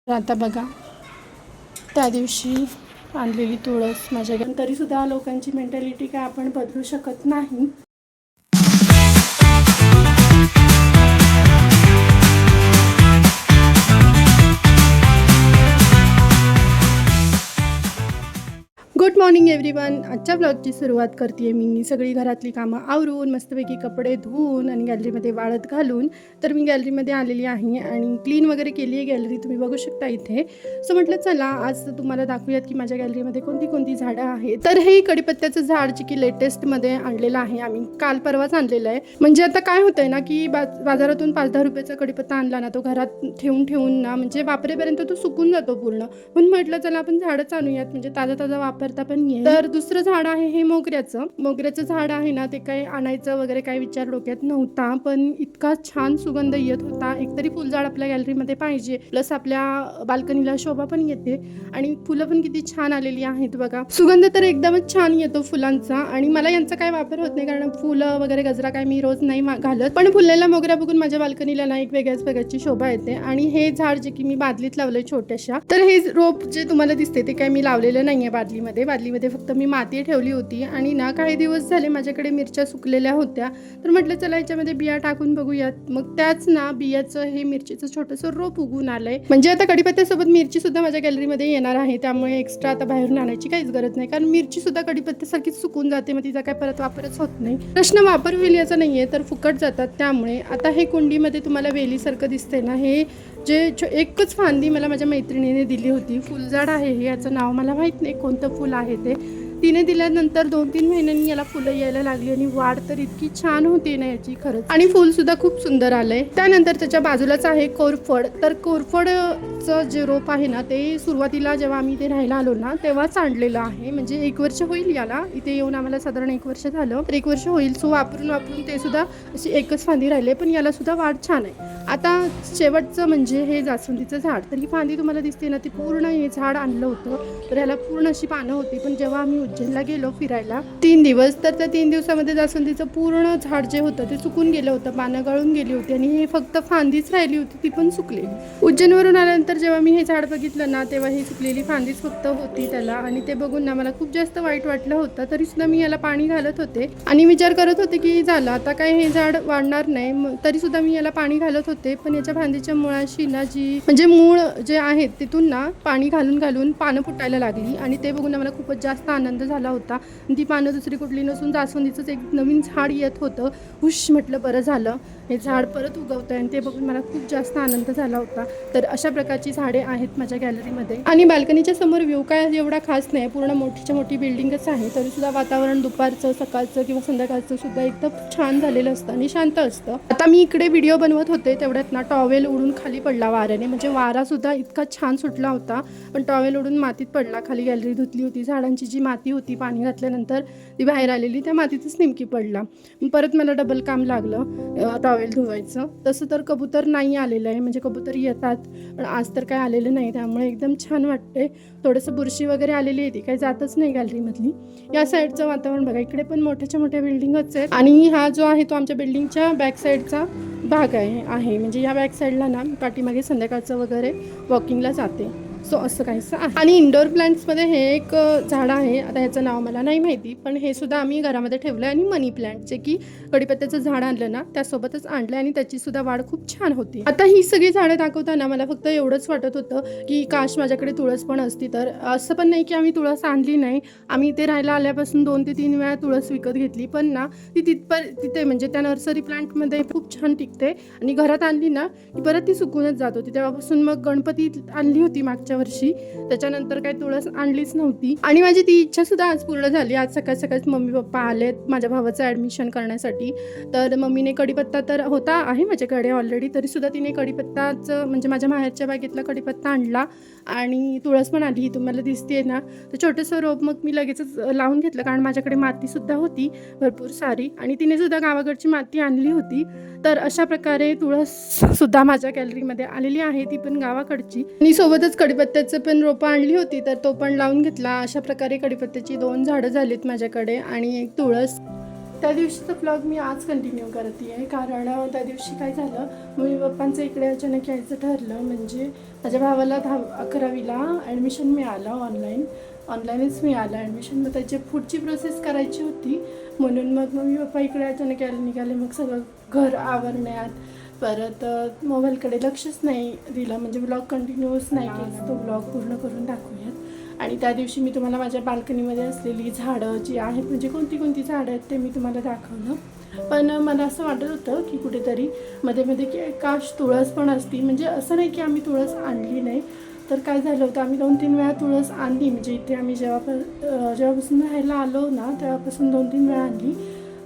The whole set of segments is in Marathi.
तर आता बघा, त्या दिवशी आणलेली तुळस माझ्या घरी, तरीसुद्धा लोकांची मेंटॅलिटी काय आपण बदलू शकत नाही. Good morning everyone. आजच्या ब्लॉगची सुरुवात करते मी सगळी घरातली कामं आवरून मस्तपैकी कपडे धुवून आणि गॅलरीमध्ये वाळत घालून. तर मी गॅलरीमध्ये आलेली आहे आणि क्लीन वगैरे केली आहे गॅलरी, तुम्ही बघू शकता इथे. सो म्हटलं चला आज तुम्हाला दाखवूयात की माझ्या गॅलरीमध्ये कोणती कोणती झाडं आहेत. तर हे कढीपत्त्याचं झाड जे की लेटेस्टमध्ये आणलेलं आहे, आम्ही काल परवाच आणलेलं आहे. म्हणजे आता काय होतंय ना की बाजारातून 5-10 रुपयाचा कढीपत्ता आणला ना, तो घरात ठेवून ठेवून ना म्हणजे वापरेपर्यंत तो सुकून जातो पूर्ण. म्हणून म्हटलं चला आपण झाडच आणूयात, म्हणजे ताजा ताजा वापरता पण येईल. तर दुसरं झाड आहे हे मोगऱ्याचं झाड आहे ना, ते काही आणायचं वगैरे काही विचार डोक्यात नव्हता, पण इतका छान सुगंध येत होता. एकतरी फुलझाड आपल्या गॅलरीमध्ये पाहिजे, प्लस आपल्या बाल्कनीला शोभा पण येते आणि फुलं पण किती छान आलेली आहेत बघा. सुगंध तर एकदमच छान येतो फुलांचा. आणि मला यांचा काय वापर होत नाही, कारण फुलं वगैरे गजरा काय मी रोज नाही घालत, पण फुललेला मोगरा बघून माझ्या बाल्कनीला ना एक वेगळ्याच प्रकारची शोभा येते. आणि हे झाड जे की मी बादलीत लावलंय छोट्याशा, तर हे रोप जे तुम्हाला दिसते ते काय मी लावलेलं नाहीये बादलीमध्ये फक्त मी माती ठेवली होती. आणि ना काही दिवस झाले माझ्याकडे मिरच्या सुकलेल्या होत्या, तर म्हटलं चला याच्यामध्ये बिया टाकून बघूयात. मग त्याच ना बियाचं हे मिरचीचं छोटंसं रोप उगून आलंय. म्हणजे आता कढीपत्त्यासोबत मिरची सुद्धा माझ्या गॅलरीमध्ये येणार आहे, त्यामुळे एक्स्ट्रा आता बाहेरून आणायची काहीच गरज नाही, कारण मिरची सुद्धा कढीपत्त्यासारखीच सुकून जाते, मग तिचा काय परत वापरच होत नाही. प्रश्न वापर होईल याचा नाहीये, तर फुकट जातात. त्यामुळे आता हे कुंडीमध्ये तुम्हाला वेलीसारखं दिसतंय ना, हे जे एकच फांदी मला माझ्या मैत्रिणीने दिली होती. फुलझाड आहे हे, याचं नाव मला माहीत नाही कोणतं फुल आहे ते. तिने दिल्यानंतर 2-3 महिन्यांनी याला फुलं यायला लागली आणि वाढ तर इतकी छान होती ना याची खरंच, आणि फुल सुद्धा खूप सुंदर आलंय. त्यानंतर त्याच्या बाजूलाच आहे कोरफड. तर कोरफडचं जे रोप आहे ना, ते सुरुवातीला जेव्हा आम्ही इथे राहायला आलो ना तेव्हाच आणलेलं आहे. म्हणजे 1 वर्ष होईल याला, इथे येऊन आम्हाला साधारण 1 वर्ष झालं, तर 1 वर्ष होईल. सो वापरून ते सुद्धा अशी एकच फांदी राहिले, पण याला सुद्धा वाढ छान आहे. आता शेवटचं म्हणजे हे जास्वंदीचं झाड. तर ही फांदी तुम्हाला दिसते ना, ती पूर्ण हे झाड आणलं होतं, तर ह्याला पूर्ण अशी पानं होती. पण जेव्हा आम्ही उज्जैनला गेलो फिरायला 3 दिवस, तर त्या 3 दिवसामध्ये जास्वंदीचं पूर्ण झाड जे होतं ते सुकून गेलं होतं, पानं गळून गेली होती आणि हे फक्त फांदीच राहिली होती, ती पण सुकलेली. उज्जैनवरून आल्यानंतर जेव्हा मी हे झाड बघितलं ना, तेव्हा ही सुकलेली फांदीच फक्त होती त्याला, आणि ते बघून ना मला खूप जास्त वाईट वाटलं होतं. तरी सुद्धा मी याला पाणी घालत होते आणि विचार करत होते की झालं आता काय हे झाड वाढणार नाही, तरी सुद्धा मी याला पाणी घालत होते. पण याच्या फांदीच्या मुळाशी ना जी म्हणजे मूळ जे आहेत तिथून ना पाणी घालून घालून पानं फुटायला लागली, आणि ते बघून मला खूपच जास्त आनंद झाला होता. ती पानं दुसरी कुठली नसून जास्वंदीचंच एक नवीन झाड येत होतं. हुश म्हटलं बरं झालं हे झाड परत उगवतंय, आणि ते बघून मला खूप जास्त आनंद झाला होता. तर अशा प्रकारची झाडे आहेत माझ्या गॅलरीमध्ये. आणि बाल्कनीच्या समोर व्ह्यू काय एवढा खास नाही, पूर्ण मोठीच्या मोठी बिल्डिंगच आहे, तरी सुद्धा वातावरण दुपारचं सकाळचं किंवा संध्याकाळचं सुद्धा एकदम छान झालेलं असतं आणि शांत असतं. आता मी इकडे व्हिडिओ बनवत होते तेवढ्यात ना टॉवेल उडून खाली पडला वाऱ्याने, म्हणजे वारा सुद्धा इतका छान सुटला होता, पण टॉवेल उडून मातीत पडला. खाली गॅलरी धुतली होती, झाडांची जी माती होती पाणी घातल्यानंतर ती बाहेर आलेली, त्या मातीतच नेमकी पडला. परत मला डबल काम लागलं टॉवेल धुवायचं. तसं तर कबूतर नाही आलेलं आहे, म्हणजे कबूतर येतात पण आज तर काय आलेलं नाही, त्यामुळे एकदम छान वाटते. थोडंसं बुरशी वगैरे आलेली आहे, ती काही जातच नाही गॅलरीमधली. या साईडचं वातावरण बघा, इकडे पण मोठ्याच्या मोठ्या बिल्डिंगच आहेत, आणि हा जो आहे तो आमच्या बिल्डिंगच्या बॅक साईडचा भाग आहे. म्हणजे या बॅक साईडला ना पाठीमागे संध्याकाळचं वगैरे वॉकिंगला जाते. सो असं काहीसं आहे. आणि इंडोर प्लांट्समध्ये हे एक झाड आहे, आता ह्याचं नाव मला नाही माहिती, पण हे सुद्धा आम्ही घरामध्ये ठेवलं आहे. आणि मनी प्लांट जे की कढीपत्त्याचं झाड आणलं ना त्यासोबतच आणलं, आणि त्याची सुद्धा वाढ खूप छान होती. आता ही सगळी झाडं दाखवताना मला फक्त एवढंच वाटत होतं की काश माझ्याकडे तुळस पण असती. तर असं पण नाही की आम्ही तुळस आणली नाही, आम्ही इथे राहायला आल्यापासून 2 ते 3 वेळा तुळस विकत घेतली, पण ना ती तिथे म्हणजे त्या नर्सरी प्लांटमध्ये खूप छान टिकते. आणि घरात आणली ना की परत ती सुकूनच जात होती. तेव्हापासून मग गणपती आणली होती मागच्या वर्षी, त्याच्यानंतर काही तुळस आणलीच नव्हती. आणि माझी ती इच्छा सुद्धा आज पूर्ण झाली. आज सकाळ सकाळच मम्मी पप्पा आलेत माझ्या भावाचं ॲडमिशन करण्यासाठी, तर मम्मीने कढीपत्ता तर होता आहे माझ्याकडे ऑलरेडी, तरी सुद्धा तिने कढीपत्ताचं म्हणजे माझ्या माहेरच्या बागेतला कढीपत्ता आणला, आणि तुळस पण आली तुम्हाला दिसते ना. तर छोटंसं रोप मग मी लगेचच लावून घेतलं, कारण माझ्याकडे मातीसुद्धा होती भरपूर सारी, आणि तिने सुद्धा गावाकडची माती आणली होती. तर अशा प्रकारे तुळससुद्धा माझ्या गॅलरीमध्ये आलेली आहे, ती पण गावाकडची. आणि सोबतच कढीपत्त्याचं पण रोपं आणली होती, तर तो पण लावून घेतला. अशा प्रकारे कढीपत्त्याची 2 झाडं झालीत माझ्याकडे आणि एक तुळस. त्या दिवशीचा ब्लॉग मी आज कंटिन्यू करते आहे, कारण त्या दिवशी काय झालं, मम्मी पप्पांचं इकडे अचानक यायचं ठरलं. म्हणजे माझ्या भावाला 11वीला ॲडमिशन मिळालं, ऑनलाईनच मिळालं ॲडमिशन. मग त्याची पुढची प्रोसेस करायची होती, म्हणून मग मम्मी पप्पा इकडे अचानक यायला निघाले. मग सगळं घर आवरण्यात, परत मोबाईलकडे लक्षच नाही दिलं, म्हणजे ब्लॉग कंटिन्यूअस नाही केला. तो ब्लॉग पूर्ण करून दाखवूयात. आणि त्या दिवशी मी तुम्हाला माझ्या बाल्कनीमध्ये असलेली झाडं जी आहेत, म्हणजे कोणती कोणती झाडं आहेत ते मी तुम्हाला दाखवलं. पण मला असं वाटत होतं की कुठेतरी मध्ये मध्ये की काश तुळस पण असती. म्हणजे असं नाही की आम्ही तुळस आणली नाही, तर काय झालं होतं, आम्ही 2-3 वेळा तुळस आणली. म्हणजे इथे आम्ही जेव्हापासून राहायला आलो ना, तेव्हापासून 2-3 वेळा आणली.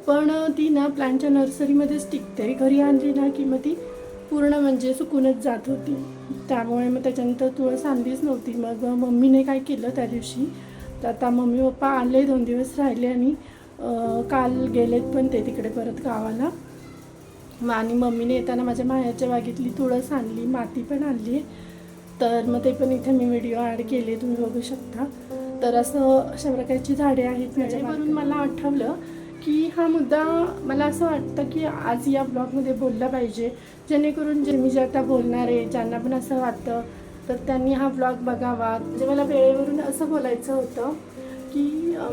पण ती ना प्लॅन्टच्या नर्सरीमध्येच टिकते. घरी आणली ना की मग ती पूर्ण म्हणजे सुकूनच जात होती. त्यामुळे मग त्याच्यानंतर तुळस आणलीच नव्हती. मग मम्मीने काय केलं त्या दिवशी, तर आता मम्मी पप्पा आले, 2 दिवस राहिले आणि काल गेलेत पण ते तिकडे परत गावाला. आणि मम्मीने येताना माझ्या माहेरच्या बागेतली तुळस आणली, माती पण आणली आहे. तर मग ते पण इथे मी व्हिडिओ ॲड केले, तुम्ही बघू शकता. तर अशा प्रकारची झाडे आहेत माझ्यावरून. मला आठवलं की हा मुद्दा मला असं वाटतं की आज या ब्लॉगमध्ये बोलला पाहिजे, जेणेकरून मी जे आता बोलणार आहे ज्यांना पण असं वाटतं तर त्यांनी हा ब्लॉग बघावा. म्हणजे मला वेळेवरून असं बोलायचं होतं की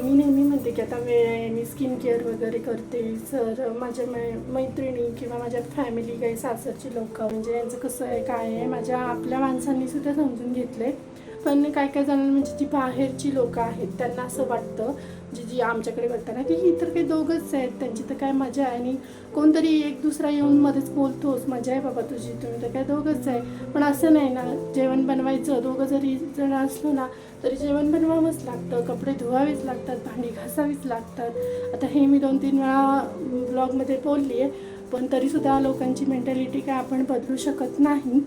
मी नेहमी म्हणते की आता वेळ आहे, मी स्किन केअर वगैरे करते. सर माझ्या मैत्रिणी किंवा माझ्या फॅमिली, काही सासरची लोक, म्हणजे यांचं कसं आहे काय आहे, माझ्या आपल्या माणसांनीसुद्धा समजून घेतले. पण काय काय जणांना, म्हणजे जी बाहेरची लोकं आहेत त्यांना असं वाटतं, जी आमच्याकडे बघताना की ही तर काही दोघंच आहेत, त्यांची तर काय मजा आहे, आणि कोणतरी एक दुसरा येऊन मध्येच बोलतोच, मजा आहे बाबा तुझी, तुम्ही तर काय दोघंच आहे. पण असं नाही ना, जेवण बनवायचं, दोघं जरी जण असलो ना तरी जेवण बनवावंच लागतं, कपडे धुवावेच लागतात, भांडी घासावीच लागतात. आता हे मी 2-3 वेळा ब्लॉगमध्ये बोलली आहे, पण तरीसुद्धा लोकांची मेंटॅलिटी काय आपण बदलू शकत नाही.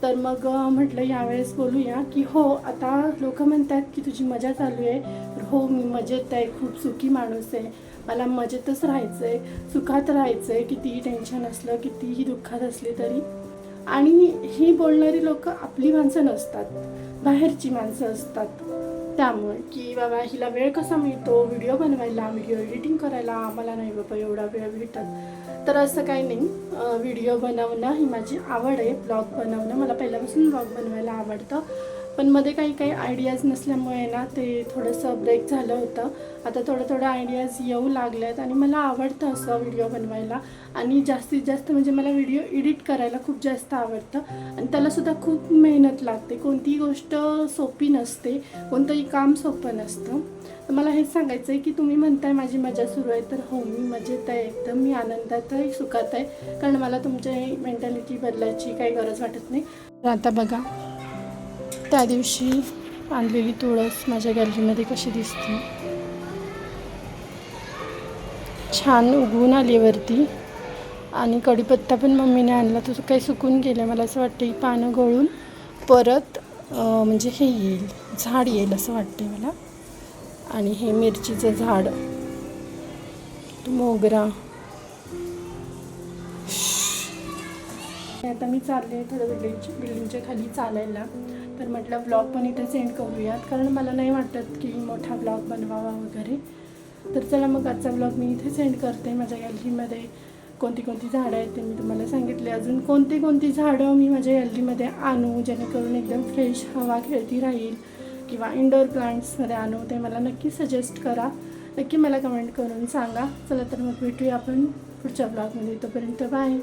तर मग म्हटलं यावेळेस बोलूया की हो, आता लोक म्हणतात की तुझी मजा चालू आहे. तर हो, मी मजेत आहे, खूप सुखी माणूस आहे, मला मजेतच राहायचं आहे, सुखात राहायचं आहे, कितीही टेन्शन असलं, कितीही दुःखात असले तरी. आणि ही बोलणारी लोक आपली माणसं नसतात, बाहेरची माणसं असतात. त्यामुळे की बाबा हिला वेळ कसा मिळतो व्हिडिओ बनवायला, व्हिडिओ एडिटिंग करायला, आम्हाला नाही बाबा एवढा वेळ भेटत. तर असं काही नाही, व्हिडिओ बनवणं ही माझी आवड आहे, ब्लॉग बनवणं, मला पहिल्यापासून ब्लॉग बनवायला आवडतं. पण मध्ये काही आयडियाज नसल्यामुळे ना ते थोडंसं ब्रेक झालं होतं. आता थोडं आयडियाज येऊ लागल्यात आणि मला आवडतं असं व्हिडिओ बनवायला. आणि जास्तीत जास्त म्हणजे मला व्हिडिओ एडिट करायला खूप जास्त आवडतं, आणि त्यालासुद्धा खूप मेहनत लागते. कोणतीही गोष्ट सोपी नसते, कोणतंही काम सोपं नसतं. तर मला हेच सांगायचं आहे की तुम्ही म्हणताय माझी मजा सुरू आहे, तर हो, मी मजेत आहे, एकदम मी आनंदात आहे, सुखात आहे, कारण मला तुमची मेंटॅलिटी बदलायची काही गरज वाटत नाही. तर आता बघा, त्या दिवशी आणलेली तुळस माझ्या गॅलरीमध्ये कशी दिसते, छान उगवून आली वरती. आणि कढीपत्ता पण मम्मीने आणला, तो काही सुकून गेला. मला असं वाटतं ही पानं गळून परत म्हणजे हे येईल, झाड येईल असं वाटते मला. आणि हे मिरचीचं झाड, मोगरा. आता मी चालले थोडं बिल्डिंगच्या खाली चालायला. तर म्हटलं ब्लॉग पण इथे सेंड करूयात, कारण मला नाही वाटत की मोठा ब्लॉग बनवावा वगैरे. तर चला मग आजचा ब्लॉग मी इथे सेंड करते. माझ्या गॅलरीमध्ये कोणती झाडं आहेत ते मी तुम्हाला सांगितले. अजून कोणती झाडं मी माझ्या गॅलरीमध्ये आणू जेणेकरून एकदम फ्रेश हवा खेळती राहील, किंवा इंडोर प्लांट्समध्ये आणू, ते मला नक्की सजेस्ट करा, नक्की मला कमेंट करून सांगा. चला तर मग भेटूया आपण पुढच्या ब्लॉगमध्ये. तोपर्यंत बाय.